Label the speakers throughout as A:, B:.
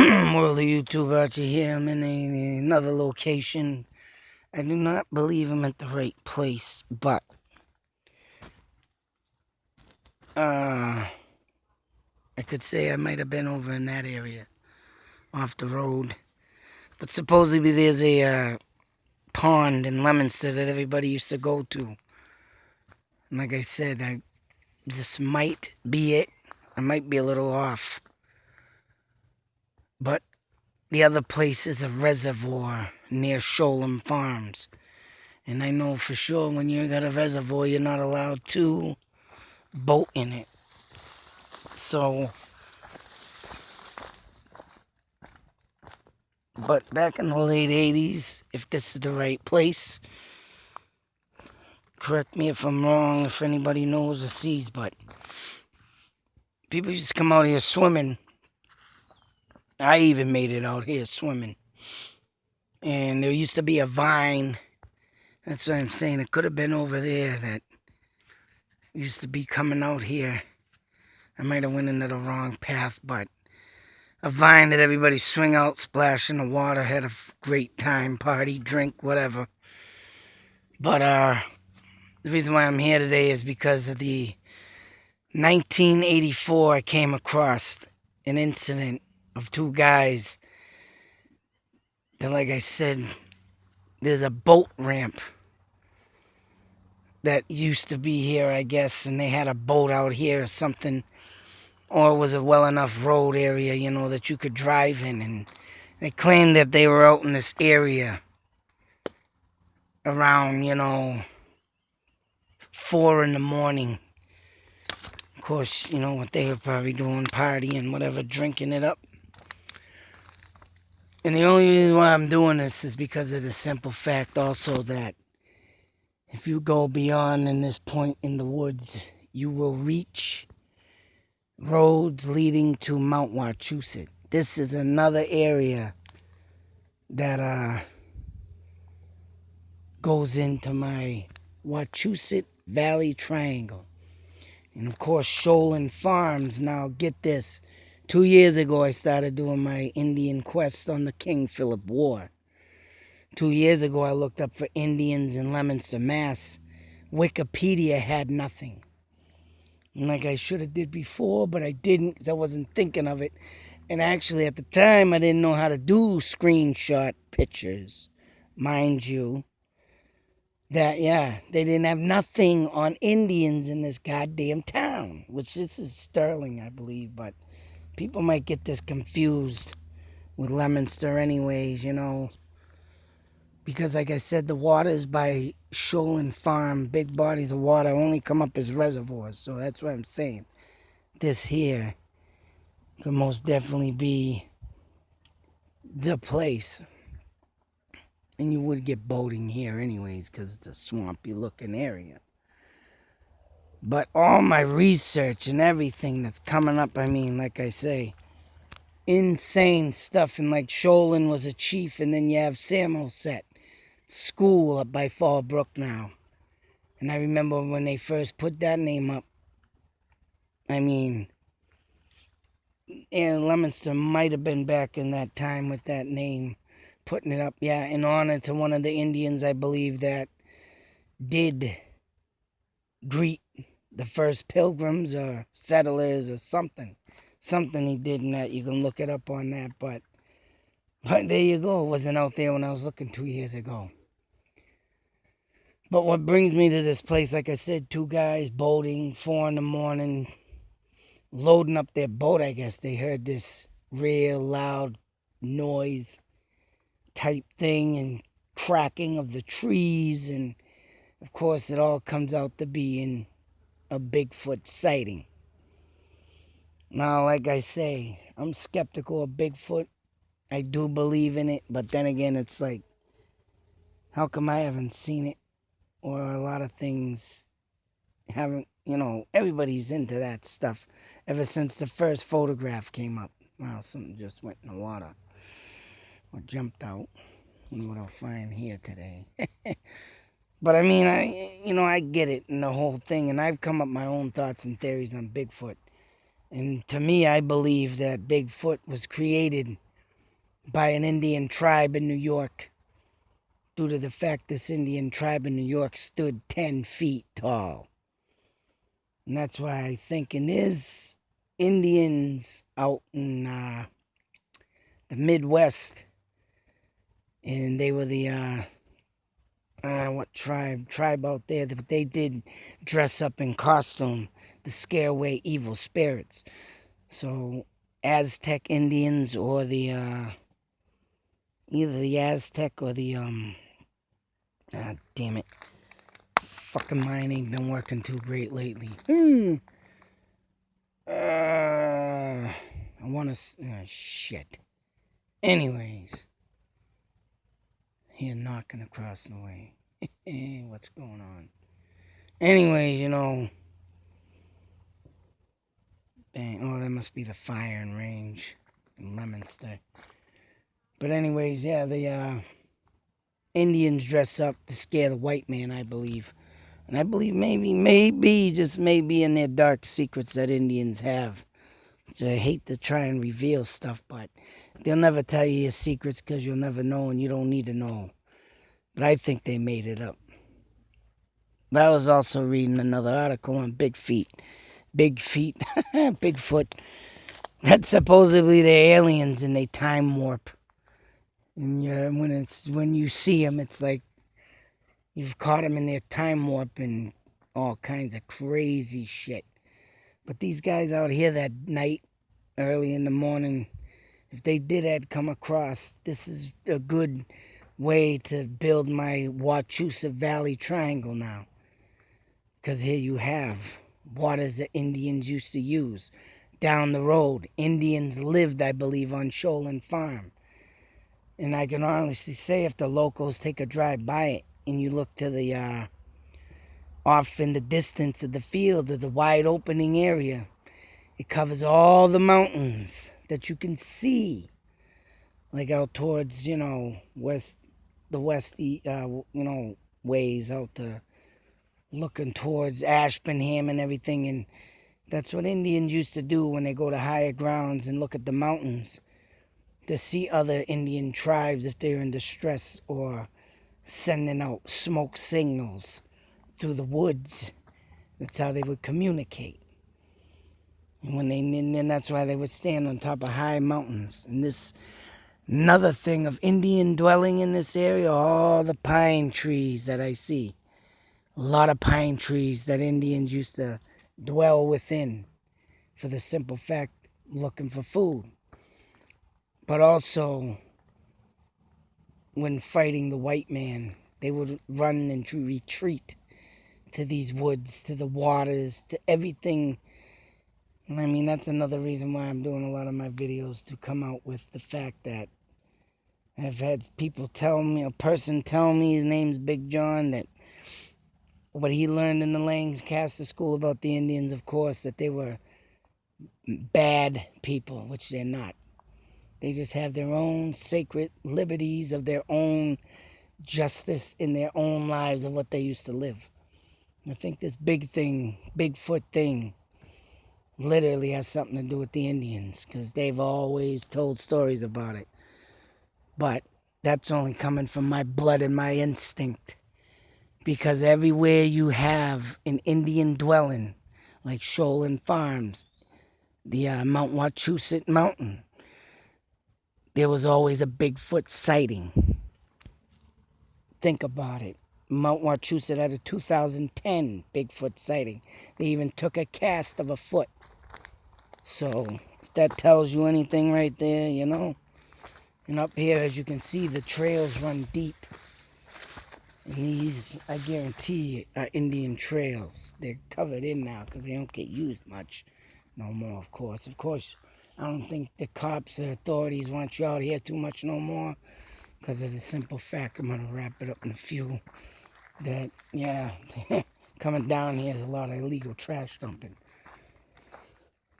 A: World of YouTube out here. I'm in another location. I do not believe I'm at the right place, but I could say I might have been over in that area off the road. But supposedly there's a pond in Leominster that everybody used to go to. And like I said, this might be it. I might be a little off. But the other place is a reservoir near Sholem Farms. And I know for sure when you got a reservoir, you're not allowed to boat in it. So, but back in the late 80s, if this is the right place, correct me if I'm wrong, if anybody knows or sees, but people used to come out here swimming. I even made it out here swimming. And there used to be a vine. That's what I'm saying. It could have been over there that used to be coming out here. I might have went into the wrong path, but a vine that everybody swing out, splash in the water, had a great time, party, drink, whatever. But the reason why I'm here today is because of the 1984 I came across an incident of two guys that, like I said, there's a boat ramp that used to be here, I guess, and they had a boat out here or something, or it was a well enough road area, that you could drive in, and they claimed that they were out in this area around, 4 in the morning. Of course, what they were probably doing, partying, whatever, drinking it up. And the only reason why I'm doing this is because of the simple fact also that if you go beyond in this point in the woods, you will reach roads leading to Mount Wachusett. This is another area that goes into my Wachusett Valley Triangle. And of course, Sholem Farms. Now, get this. 2 years ago, I started doing my Indian quest on the King Philip War. 2 years ago, I looked up for Indians in Leominster Ma. Wikipedia had nothing. And like I should have did before, but I didn't because I wasn't thinking of it. And actually, at the time, I didn't know how to do screenshot pictures. Mind you, they didn't have nothing on Indians in this goddamn town, which this is Sterling, I believe, but people might get this confused with Leominster anyways, because like I said, the waters by Sholem Farm, big bodies of water, only come up as reservoirs, so that's what I'm saying. This here could most definitely be the place. And you would get boating here anyways, because it's a swampy looking area. But all my research and everything that's coming up, I mean, like I say, insane stuff. And like Sholem was a chief, and then you have Samoset School up by Fallbrook now. And I remember when they first put that name up, I mean, and Leominster might have been back in that time with that name, putting it up, in honor to one of the Indians, I believe, that did greet the first pilgrims or settlers or something. Something he did in that. You can look it up on that, but there you go. It wasn't out there when I was looking 2 years ago. But what brings me to this place, like I said, two guys boating, 4 in the morning, loading up their boat. I guess they heard this real loud noise type thing and cracking of the trees, and of course it all comes out to being a Bigfoot sighting. Now, like I say, I'm skeptical of Bigfoot. I do believe in it, but then again, it's like, how come I haven't seen it? Or a lot of things haven't, everybody's into that stuff ever since the first photograph came up. Wow, something just went in the water or jumped out. Wonder what I'll find here today. But I mean, I get it and the whole thing, and I've come up with my own thoughts and theories on Bigfoot. And to me, I believe that Bigfoot was created by an Indian tribe in New York, due to the fact this Indian tribe in New York stood 10 feet tall. And that's why I think it is Indians out in the Midwest, and they were the what tribe out there, that they did dress up in costume to scare away evil spirits. So Aztec Indians, or the either the Aztec or the damn it, fucking mind ain't been working too great lately. I want to shit. Anyways, here knocking across the way. What's going on? Anyways, bang. Oh, that must be the firing range in Leominster. But anyways, yeah, the Indians dress up to scare the white man, I believe. And I believe maybe, just maybe in their dark secrets that Indians have. So I hate to try and reveal stuff, but they'll never tell you your secrets because you'll never know and you don't need to know. But I think they made it up. But I was also reading another article on Bigfoot. Bigfoot. That supposedly they're aliens and they time warp. And when you see them, it's like you've caught them in their time warp and all kinds of crazy shit. But these guys out here that night, early in the morning, if they did had come across, this is a good way to build my Wachusett Valley Triangle now. Because here you have waters that Indians used to use. Down the road, Indians lived, I believe, on Shoalin Farm. And I can honestly say, if the locals take a drive by it and you look to the off in the distance of the field, of the wide opening area, it covers all the mountains that you can see, like out towards west, the west ways out to looking towards Ashburnham and everything. And that's what Indians used to do when they go to higher grounds and look at the mountains, to see other Indian tribes if they're in distress, or sending out smoke signals through the woods. That's how they would communicate. And that's why they would stand on top of high mountains. And this another thing of Indian dwelling in this area, all the pine trees that I see. A lot of pine trees that Indians used to dwell within, for the simple fact, looking for food. But also, when fighting the white man, they would run and retreat to these woods, to the waters, to everything. I mean, that's another reason why I'm doing a lot of my videos, to come out with the fact that I've had people tell me, a person tell me, his name's Big John, that what he learned in the Lancaster School about the Indians, of course, that they were bad people, which they're not. They just have their own sacred liberties of their own justice in their own lives of what they used to live. I think this Bigfoot thing, literally has something to do with the Indians, because they've always told stories about it. But that's only coming from my blood and my instinct. Because everywhere you have an Indian dwelling, like Shoalin Farms, the Mount Wachusett Mountain, there was always a Bigfoot sighting. Think about it. Mount Wachusett had a 2010 Bigfoot sighting. They even took a cast of a foot. So, if that tells you anything right there, And up here, as you can see, the trails run deep. And these, I guarantee, are Indian trails. They're covered in now because they don't get used much no more, of course. Of course, I don't think the cops or authorities want you out here too much no more, because of the simple fact, I'm going to wrap it up in a few, that, yeah, coming down here is a lot of illegal trash dumping.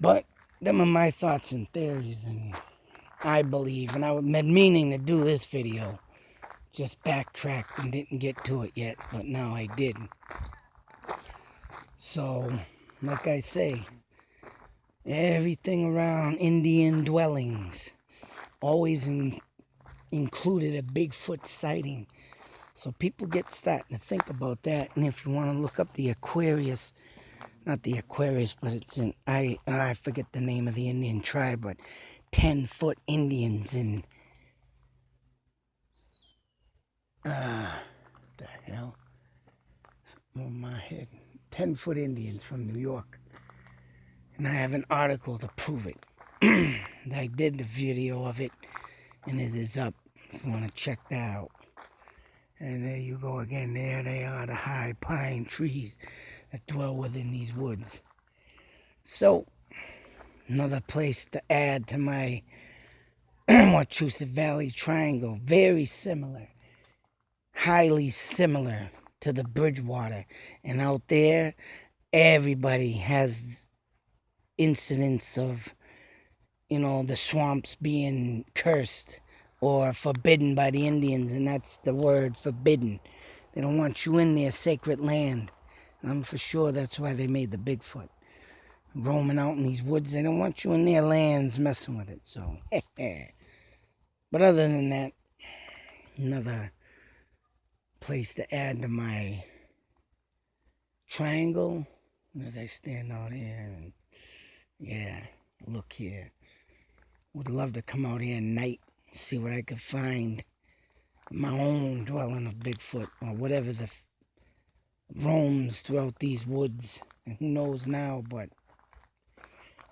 A: But them are my thoughts and theories, and I believe, and I was meaning to do this video, just backtracked and didn't get to it yet, but now I did. So, like I say, everything around Indian dwellings, always in included a Bigfoot sighting. So people get starting to think about that. And if you want to look up the Aquarius, not the Aquarius, but it's in, I forget the name of the Indian tribe, but 10-foot Indians in, the hell? Something on my head. 10-foot Indians from New York. And I have an article to prove it. I did the video of it, and it is up if you want to check that out. And there you go again. There they are, the high pine trees that dwell within these woods. So, another place to add to my Wachusett Valley Triangle. Very similar. Highly similar to the Bridgewater. And out there, everybody has incidents of, the swamps being cursed or forbidden by the Indians, and that's the word, forbidden. They don't want you in their sacred land. And I'm for sure that's why they made the Bigfoot. Roaming out in these woods, they don't want you in their lands messing with it, so. But other than that, another place to add to my triangle. As I stand out here, and yeah, look here. Would love to come out here at night, see what I could find. My own dwelling of Bigfoot, or whatever the roams throughout these woods. And who knows now, but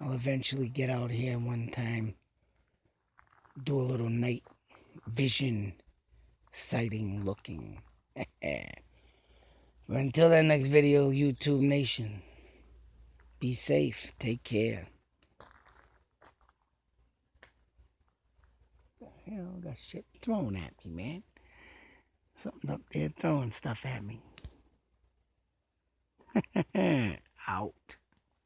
A: I'll eventually get out here one time, do a little night vision sighting looking. But until that next video, YouTube Nation, be safe, take care. Got shit thrown at me, man. Something up there throwing stuff at me. Out.